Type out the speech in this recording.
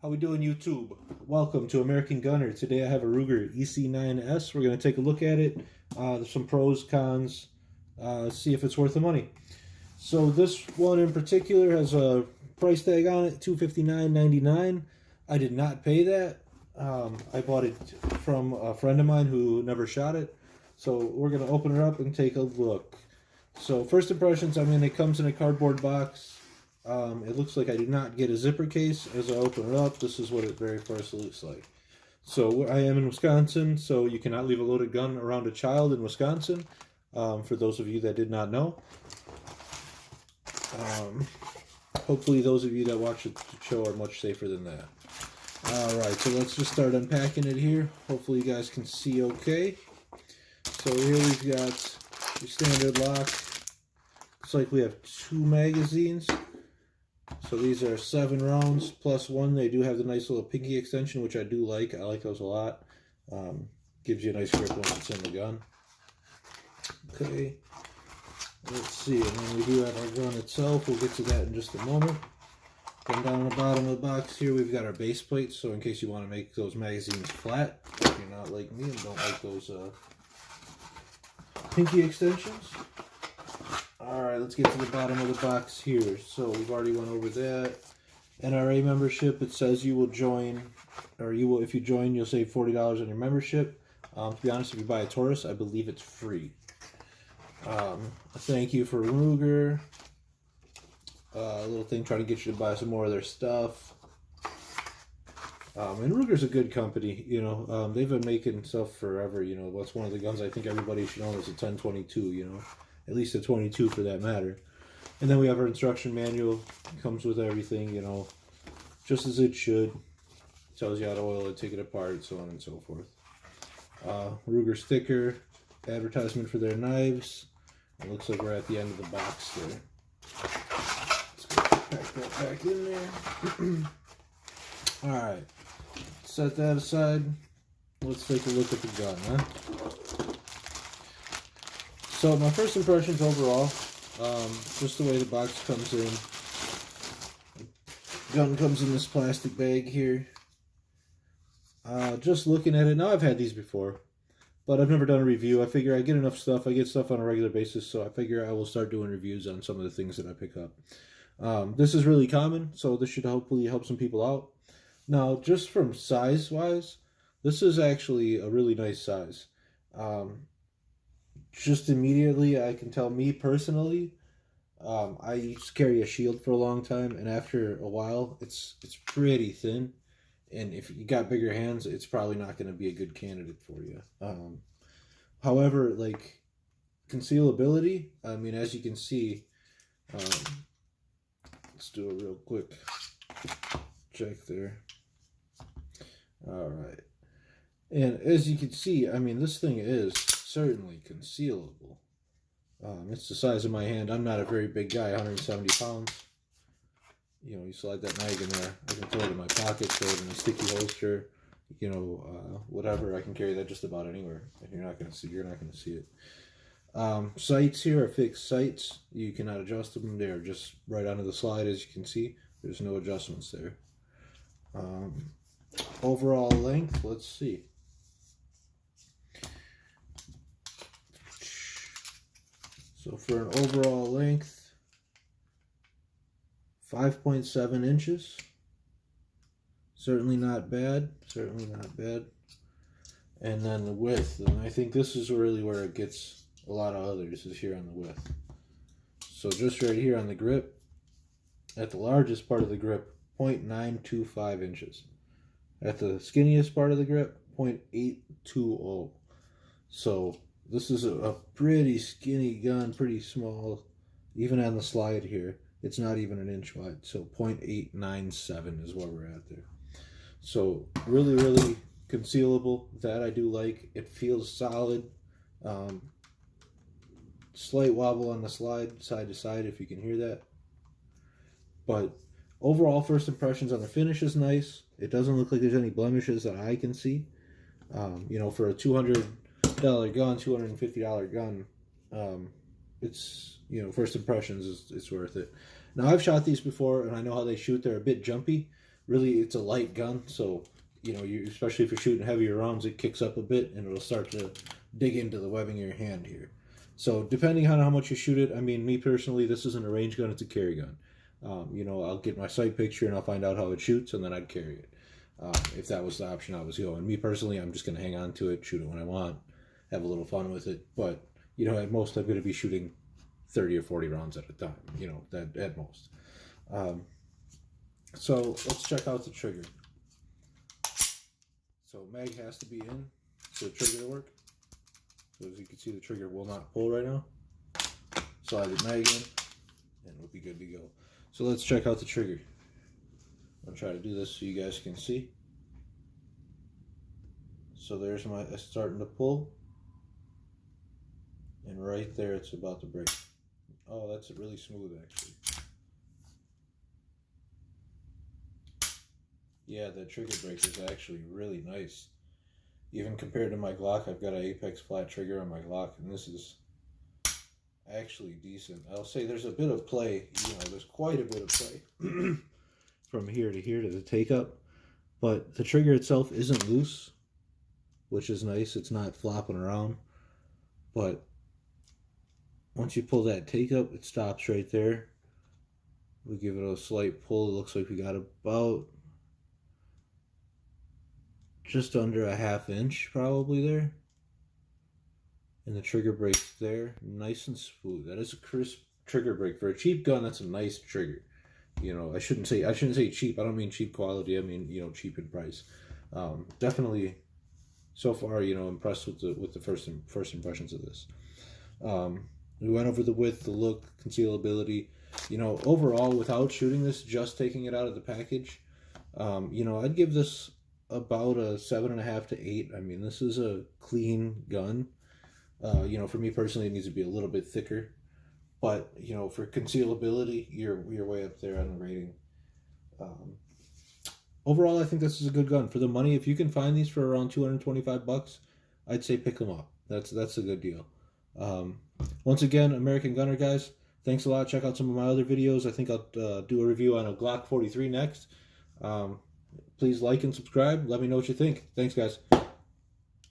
How we doing, YouTube? Welcome to American Gunner. Today I have a Ruger EC9s. We're going to take a look at it. There's some pros, cons, see if it's worth the money. So this one in particular has a price tag on it, $259.99. I did not pay that. I bought it from a friend of mine who never shot it. So we're going to open it up and take a look. So first impressions, it comes in a cardboard box. It looks like I did not get a zipper case. As I open it up, this is what it very first looks like. So I am in Wisconsin, so you cannot leave a loaded gun around a child in Wisconsin, for those of you that did not know. Hopefully those of you that watch the show are much safer than that. Alright, so let's just start unpacking it here. Hopefully you guys can see okay. So here we've got your standard lock. Looks like we have 2 magazines. So these are 7 rounds plus 1. They do have the nice little pinky extension, which I do like. I like those a lot. Gives you a nice grip once it's in the gun. Okay. Let's see. And then we do have our gun itself. We'll get to that in just a moment. Then down the bottom of the box here, we've got our base plates. So in case you want to make those magazines flat, if you're not like me and don't like those pinky extensions. Alright, let's get to the bottom of the box here. So we've already went over that. NRA membership, it says you will join, or you will, if you join, you'll save $40 on your membership. To be honest, if you buy a Taurus, I believe it's free. A thank you for Ruger. A little thing trying to get you to buy some more of their stuff. And Ruger's a good company, they've been making stuff forever, That's one of the guns I think everybody should own is a 1022, At least a 22 for that matter. And then we have our instruction manual. It comes with everything, just as it should. Tells you how to oil it, take it apart, so on and so forth. Ruger sticker, advertisement for their knives. It looks like we're at the end of the box there. Let's go pack that back in there. Alright, set that aside. Let's take a look at the gun, huh? So my first impressions overall, just the way the box comes in. The gun comes in this plastic bag here. Just looking at it, now I've had these before, but I've never done a review. I figure I get enough stuff, I get stuff on a regular basis, so I figure I will start doing reviews on some of the things that I pick up. This is really common, so this should hopefully help some people out. Now, just from size-wise, this is actually a really nice size. Just immediately, I can tell me personally, I used to carry a shield for a long time, and after a while, it's pretty thin. And if you got bigger hands, it's probably not going to be a good candidate for you. However, like concealability, as you can see, let's do a real quick check there. All right. And as you can see, this thing is certainly concealable. It's the size of my hand. I'm not a very big guy, 170 pounds. You slide that mag in there. I can throw it in my pocket, throw it in a sticky holster, whatever. I can carry that just about anywhere, and you're not gonna see it. Sights here are fixed sights. You cannot adjust them. They're just right onto the slide, as you can see. There's no adjustments there. Overall length, let's see. So for an overall length, 5.7 inches. Certainly not bad. Certainly not bad. And then the width, and I think this is really where it gets a lot of others, is here on the width. So just right here on the grip, at the largest part of the grip, 0.925 inches. At the skinniest part of the grip, 0.820. So this is a pretty skinny gun, pretty small. Even on the slide here, it's not even an inch wide. So 0.897 is where we're at there. So really, really concealable. That I do like. It feels solid. Slight wobble on the slide, side to side, if you can hear that. But overall, first impressions on the finish is nice. It doesn't look like there's any blemishes that I can see. For a $200 gun, $250 gun, it's, first impressions, it's worth it. Now, I've shot these before, and I know how they shoot. They're a bit jumpy. really it's a light gun, so you know, especially if you're shooting heavier rounds, it kicks up a bit and it'll start to dig into the webbing of your hand here. So depending on how much you shoot it, I mean, me personally, this isn't a range gun, it's a carry gun. You know, I'll get my sight picture and I'll find out how it shoots, and then I'd carry it. If that was the option I was going. Me personally, I'm just going to hang on to it, shoot it when I want, have a little fun with it. But, you know, at most I'm going to be shooting 30 or 40 rounds at a time, you know, that at most. So let's check out the trigger. So mag has to be in for the trigger to work. So as you can see, the trigger will not pull right now. Slide the mag in and we'll be good to go. So let's check out the trigger. I'll try to do this so you guys can see. So there's my starting to pull. And right there it's about to break. Oh, that's really smooth actually. Yeah, the trigger break is actually really nice. Even compared to my Glock, I've got an Apex flat trigger on my Glock, and this is actually decent. I'll say there's a bit of play, you know, there's quite a bit of play from here to the take-up, but the trigger itself isn't loose, which is nice. It's not flopping around, but once you pull that take-up, it stops right there. We give it a slight pull. It looks like we got about just under a ½ inch probably there, and the trigger break's there, nice and smooth. That is a crisp trigger break for a cheap gun. That's a nice trigger. You know, I shouldn't say cheap. I don't mean cheap quality. I mean, you know, cheap in price. Definitely, so far, you know, impressed with the first impressions of this. We went over the width, the look, concealability. You know, overall, without shooting this, just taking it out of the package, you know, I'd give this about a 7.5 to 8. I mean, this is a clean gun. You know, for me personally, it needs to be a little bit thicker, but you know, for concealability, you're way up there on the rating. Overall, I think this is a good gun for the money. If you can find these for around $225, I'd say pick them up. That's a good deal. Once again, American Gunner guys, thanks a lot. Check out some of my other videos. I think I'll do a review on a Glock 43 next. Please like and subscribe. Let me know what you think. Thanks, guys.